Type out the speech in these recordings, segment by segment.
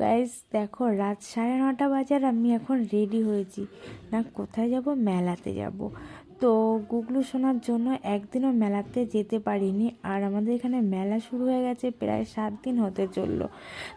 Guys দেখো, রাত 9:30 বাজে আর আমি এখন রেডি হয়েছি। না কোথায় যাব, মেলাতে যাব। তো গুগলু শোনার জন্য একদিনও মেলাতে যেতে পারিনি, আর আমাদের এখানে মেলা শুরু হয়ে গেছে, প্রায় 7 দিন হতে চললো।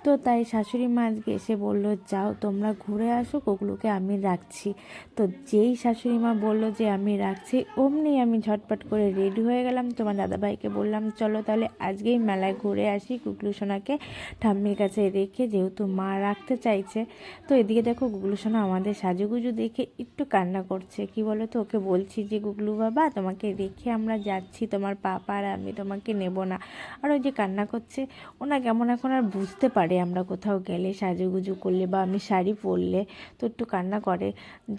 তো তাই শাশুড়ি মা আজকে এসে বললো, যাও তোমরা ঘুরে আসো, গুগলুকে আমি রাখছি। তো যেই শাশুড়ি মা বললো যে আমি রাখছি, অমনি আমি ঝটপট করে রেডি হয়ে গেলাম। তোমার দাদাভাইকে বললাম, চলো তাহলে আজকেই মেলায় ঘুরে আসি, গুগলু সোনাকে ঠাম্মির কাছে রেখে, যেহেতু মা রাখতে চাইছে। তো এদিকে দেখো, গুগলু সোনা আমাদের সাজুগুজু দেখে একটু কান্না করছে। কি বলো তো, ওকে বলছি যে গুগলু বাবা, তোমাকে রেখে আমরা যাচ্ছি, তোমার পাপা আর আমি তোমাকে নেব না। আর ওই যে কান্না করছে, ওনা কেমন এখন আর বুঝতে পারে আমরা কোথাও গেলে সাজুগুজু করলে বা আমি শাড়ি পরলে, তো একটু কান্না করে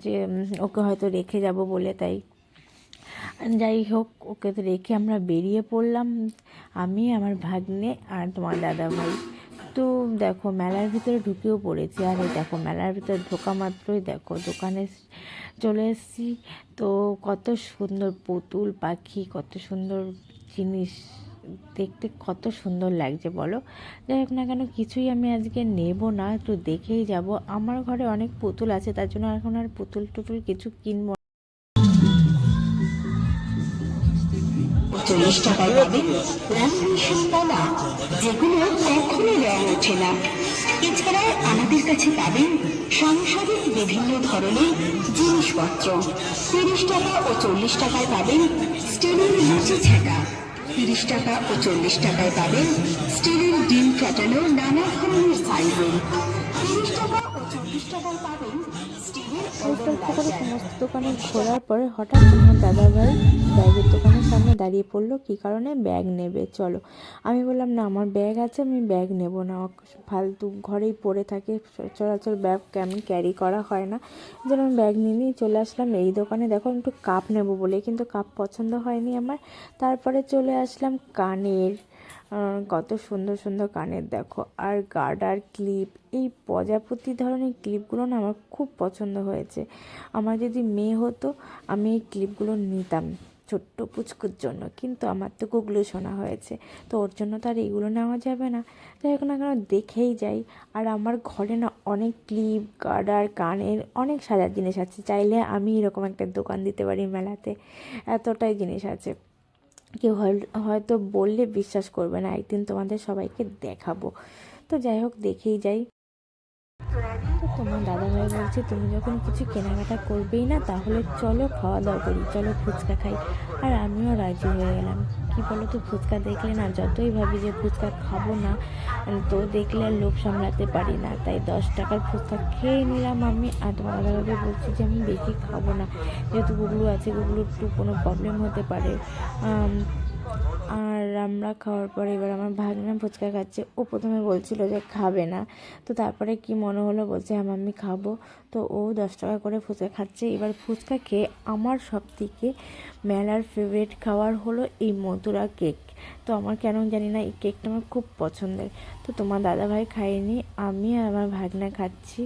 যে ওকে হয়তো রেখে যাব বলে। তাই যাই হোক, ওকে তো রেখে আমরা বেরিয়ে পড়লাম, আমি, আমার ভাগ্নে আর তোমার দাদা ভাই। তো দেখো, মেলার ভিতরে ঢুকেও পড়েছি। আর এই দেখো, মেলার ভিতরে ঢোকা মাত্রই দেখো দোকানে চলে এসেছি। তো কত সুন্দর পুতুল পাখি, কত সুন্দর জিনিস, দেখতে কত সুন্দর লাগছে বলো। যাই হোক না কেন, কিছুই আমি আজকে নেব না, একটু দেখেই যাব। আমার ঘরে অনেক পুতুল আছে, তার জন্য এখন আর পুতুল টুতুল কিছু কিনবো। 40 টাকায় পাবেন ল্যামিনেশন কলা, যেগুলো কখনো রং ওঠে না। এছাড়া আমাদের কাছে পাবেন সাংসারিক বিভিন্ন ধরনের জিনিসপত্র। 30 টাকা ও 40 টাকায় পাবেন স্টিলের লুচি ছাঁকা। 30 টাকা ও 40 টাকায় পাবেন স্টিলের ডিম ফাটানো নানা ধরনের সাইজের। 30 টাকা ও 40 টাকায় পাবেন স্টিলের আস্তে ওভেন আস্তে করে লাইটার। সমস্ত দোকানে ঘোরার পরে হঠাৎ আমার দাদাভাই ব্যাগের দোকানের সামনে দাঁড়িয়ে পড়লো। কী কারণে? ব্যাগ নেবে, চলো। আমি বললাম, না আমার ব্যাগ আছে, আমি ব্যাগ নেব না, ফালতু ঘরেই পড়ে থাকে, সচরাচর ব্যাগ আমি ক্যারি করা হয় না, যেন আমি ব্যাগ নিয়েই চলে আসলাম এই দোকানে। দেখো, আমি একটু কাপ নেব বলে, কিন্তু কাপ পছন্দ হয়নি আমার। তারপরে চলে আসলাম কানের, কত সুন্দর সুন্দর কানের দেখো, আর গার্ডার ক্লিপ, এই প্রজাপতি ধরনের ক্লিপগুলো না আমার খুব পছন্দ হয়েছে। আমার যদি মেয়ে হতো, আমি এই ক্লিপগুলো নিতাম ছোট্ট পুচকুর জন্য, কিন্তু আমার তো গুগলু সোনা হয়েছে, তো ওর জন্য তো আর এইগুলো নেওয়া যাবে না। যাই হোক না কেন, দেখেই যাই। আর আমার ঘরে না অনেক ক্লিপ, গার্ডার, কানের অনেক সাজার জিনিস আছে, চাইলে আমি এরকম একটা দোকান দিতে পারি মেলাতে, এতটাই জিনিস আছে। কেউ হয়তো বললে বিশ্বাস করবে না, একদিন তোমাদের সবাইকে দেখাবো। তো যাই হোক, দেখেই যাই। তো তোমার দাদাভাই বলছে, তুমি যখন কিছু কেনাকাটা করবেই না, তাহলে চলো খাওয়া দাওয়া করি, চলো ফুচকা খাই। আর আমিও রাজি হয়ে গেলাম। কি বলো তো, ফুচকা দেখলে না যতই ভাবি যে ফুচকা খাবো না, তো দেখলে আর লোভ সামলাতে পারি না, তাই 10 টাকার ফুচকা খেয়ে নিলাম আমি। আর তোমার দাদাভাইকে বলছি যে আমি বেশি খাবো না, যেহেতু গুগলু আছে, গুগলুর একটু কোনো প্রবলেম হতে পারে। আর আমরা খাওয়ার পরে এবার আমার ভাগনা ফুচকা খাচ্ছে। ও প্রথমে বলছিল যে খাবে না, তো তারপরে কি মনে হলো, বলছে হ্যাঁ আমি খাবো। তো ও 10 টাকা করে ফুচকা খাচ্ছে। এবার ফুচকা খেয়ে আমার সব থেকে মেলার ফেভারিট খাবার হলো এই মথুরা কেক। তো আমার কেন জানি না, এই কেকটা আমার খুব পছন্দের। তো তোমার দাদাভাই খায়নি, আমি আর আমার ভাগনা খাচ্ছি।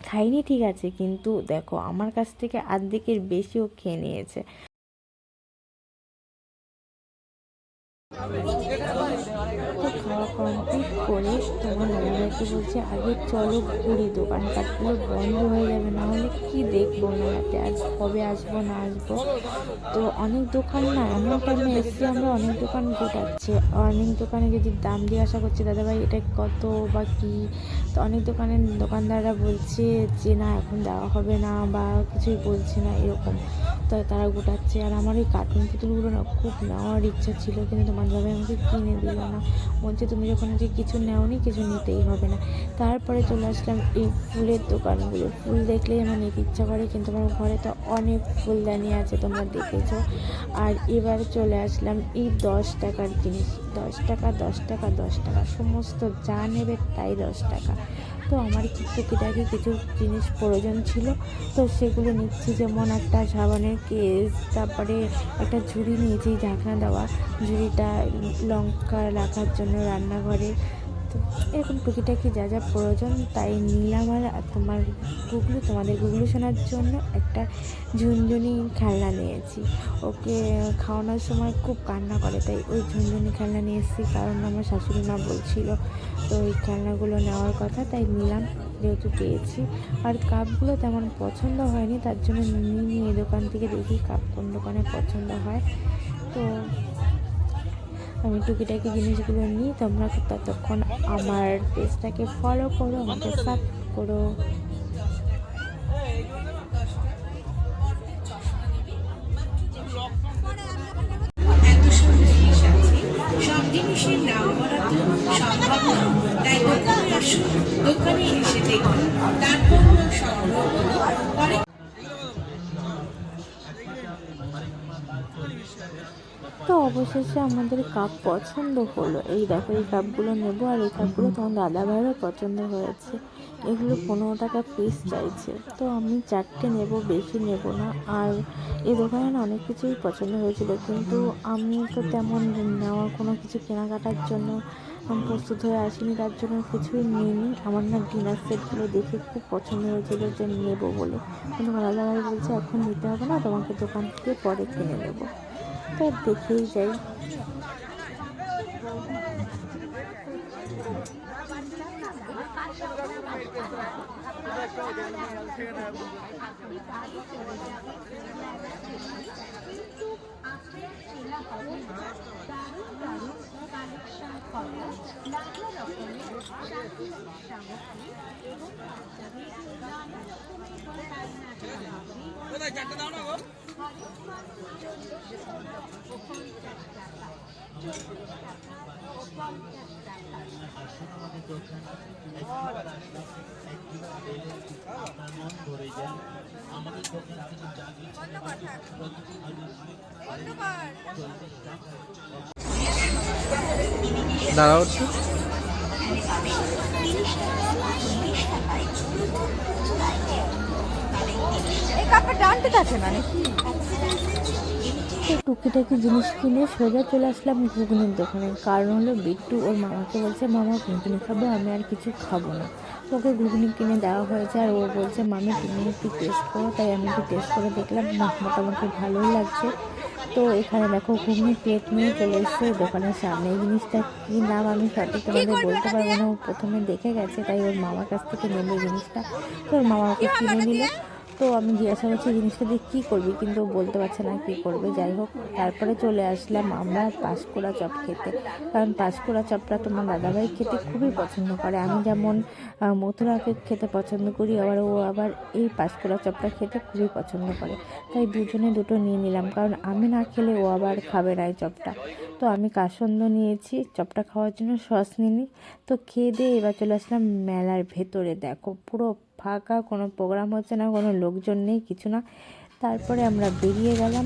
খাইনি ঠিক আছে, কিন্তু দেখো আমার কাছ থেকে অর্ধেকের বেশিও খেয়ে নিয়েছে। তো খাওয়া কমপ্লিট করে তোমার দাদাভাইকে বলছে, আগে চলো ঘুরি, দোকানপাটগুলো বন্ধ হয়ে যাবে, না হলে কি দেখবো মেলাতে, আজ কবে আসবো না আসবো। তো অনেক দোকান না, এমন টাইমে এসছি আমরা, অনেক দোকান গোটাচ্ছে, অনেক দোকানে যদি দাম জিজ্ঞাসা করছে, দাদাভাই এটা কত বা কী, তো অনেক দোকানের দোকানদাররা বলছে যে না এখন দেওয়া হবে না, বা কিছুই বলছে না এরকম। তো তারা গোটাচ্ছে। আর আমার ওই কার্টুন পুতুলগুলো না খুব নেওয়ার ইচ্ছা ছিল, কিন্তু তোমার দাদাভাই আমাকে কিনে দিল না, বলছে তুমি যখন আজকে কিছু নেওনি, কিছু নিতেই হবে না। তারপরে চলে আসলাম এই ফুলের দোকানগুলো, ফুল দেখলেই আমার নিতে ইচ্ছা করে, কিন্তু আমার ঘরে তো অনেক ফুলদানি আছে, তোমরা দেখেছো। আর এবার চলে আসলাম এই 10 টাকার জিনিস, 10 টাকা 10 টাকা 10 টাকা, সমস্ত যা নেবে তাই 10 টাকা। তো আমার কি টুকিটাকি কিছু জিনিস প্রয়োজন ছিল, তো সেগুলো নিচ্ছি, যেমন একটা সাবানের কেস, তারপরে একটা ঝুড়ি নিয়েছি ঢাকনা দেওয়া, ঝুড়িটা লঙ্কা রাখার জন্য রান্নাঘরে। তো এরকম টুকিটাকি যা যা প্রয়োজন তাই নিলাম। আর তোমাদের গুগলু শোনার জন্য একটা ঝুনঝুনি খেলনা নিয়েছি। ওকে খাওয়ানোর সময় খুব কান্না করে, তাই ওই ঝুনঝুনি খেলনা নিয়ে এসেছি, কারণ আমার শাশুড়ি মা বলছিল তো ওই খেলনাগুলো নেওয়ার কথা, তাই নিলাম যেহেতু পেয়েছি। আর কাপগুলো তেমন পছন্দ হয়নি, তার জন্য নিয়ে এই দোকান থেকে দেখি কাপ কোন দোকানে পছন্দ হয়। তো আমি টুকিটাকি জিনিসগুলো নিই। তোমরা ততক্ষণ আমার পেজটাকে ফলো করো, আমাকে সাবস্ক্রাইব করো। এত সুন্দর জিনিস আছে, সব জিনিসের নাম করা তো সম্ভব নয়, তাই দোকানে আসুন, দোকানে এসে দেখুন, তারপর সংগ্রহ করুন, পরে তো অবশেষে আমাদের কাপ পছন্দ হলো। এই দেখো, এই কাপগুলো নেবো, আর এই কাপগুলো তোমার দাদাভাইয়েরও পছন্দ হয়েছে। এগুলো 15 টাকা পিস চাইছে, তো আমি 4টে নেব, বেশি নেব না। আর এই দোকানে না অনেক কিছুই পছন্দ হয়েছিল, কিন্তু আমি তো তেমন নেওয়ার কোনো কিছু কেনাকাটার জন্য প্রস্তুত হয়ে আসিনি, তার জন্য কিছুই নিইনি। আমার না ডিনার সেটগুলো দেখে খুব পছন্দ হয়েছিল যে নেবো বলে, কিন্তু দাদাভাই বলছে এখন নিতে হবে না, তোমাকে দোকান থেকে পরে কিনে নেবো। তো দেখেই যাই। দাঁড়াও একটু। তো টুকিটাকি জিনিস কিনে সোজা চলে আসলাম ঘুগনির দোকানে। কারণ হলো বিট্টু ওর মামাকে বলছে মামা ঘুগনি খাবো, আমি আর কিছু খাবো না। ওকে ঘুগনি কিনে দেওয়া হয়েছে, আর ও বলছে মামি তুমি একটু টেস্ট করো, তাই আমি একটু টেস্ট করে দেখলাম, না মোটামুটি ভালোই লাগছে। তো এখানে দেখো ঘুগনি প্লেট নিয়ে চলে এসছে দোকানের সামনে। এই জিনিসটা কী নাম আমি সঠিক তোমাদের বলতে পারবো না, ও প্রথমে দেখে গেছে, তাই ওর মামার কাছ থেকে নেবে জিনিসটা। তো ওর মামা ওকে কিনে দিল। তো আমি জিজ্ঞাসা করছি জিনিসটা দিয়ে কী করবি, কিন্তু ও বলতে পারছে না কী করবে। যাই হোক, তারপরে চলে আসলাম আমরা পাঁশকুড়া চপ খেতে, কারণ পাঁশকুড়া চপটা তোমার দাদাভাই খেতে খুবই পছন্দ করে। আমি যেমন মথুরাকে খেতে পছন্দ করি, আবার ও আবার এই পাঁশকুড়া চপটা খেতে খুবই পছন্দ করে, তাই দুজনে দুটো নিয়ে নিলাম, কারণ আমি না খেলে ও আবার খাবে না এই চপটা। তো আমি কাসন্দ নিয়েছি চপটা খাওয়ার জন্য, সস নিইনি। তো খেয়ে দিয়ে এবার চলে আসলাম মেলার ভেতরে। দেখো পুরো ফাঁকা, কোনো প্রোগ্রাম হচ্ছে না, কোনো লোকজন নেই, কিছু না। তারপরে আমরা বেরিয়ে গেলাম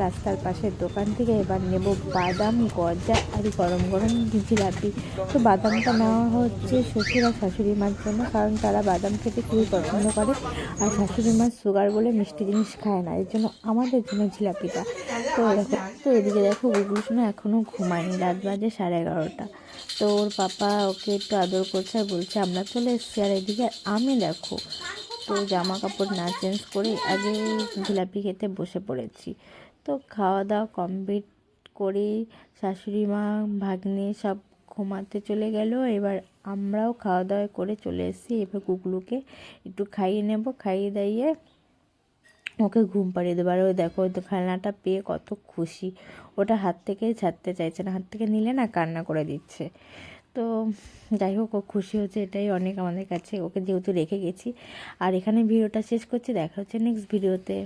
রাস্তার পাশের দোকান থেকে। এবার নেব বাদাম, গজা আর গরম গরম জিলাপি। তো বাদামটা নেওয়া হচ্ছে শ্বশুর আর শাশুড়ি মার জন্য, কারণ তারা বাদাম খেতে খুবই পছন্দ করে, আর শাশুড়ি মার সুগার বলে মিষ্টি জিনিস খায় না, এর জন্য আমাদের জন্য জিলাপিটা। তো এদিকে দেখো গুগলু সোনা এখনও ঘুমায়নি, রাত বাজে 11:30। তো ওর পাপা ওকে একটু আদর করছে আর বলছে আমরা চলে এসেছি। আর এদিকে আমি দেখো তো জামা কাপড় না চেঞ্জ করে আগে জিলাপি খেতে বসে পড়েছি। তো খাওয়া দাওয়া কমপ্লিট করে শাশুড়ি মা ভাগ্নে সব ঘুমাতে চলে গেল। এবার আমরাও খাওয়া দাওয়া করে চলে এসেছি। এবার গুগলুকে একটু খাইয়ে নেব, খাইয়ে দাইয়ে ওকে ঘুম পাড়িয়ে দেবো। আর ওই দেখো ওই খেলনাটা পেয়ে কত খুশি, ওটা হাত থেকেই ছাড়তে চাইছে না, হাত থেকে নিলে না কান্না করে দিচ্ছে। তো যাই হোক, ও খুশি হচ্ছে, এটাই অনেক আমাদের কাছে, ওকে যেহেতু রেখে গেছি। আর এখানে ভিডিওটা শেষ করছি, দেখা হচ্ছে নেক্সট ভিডিওতে।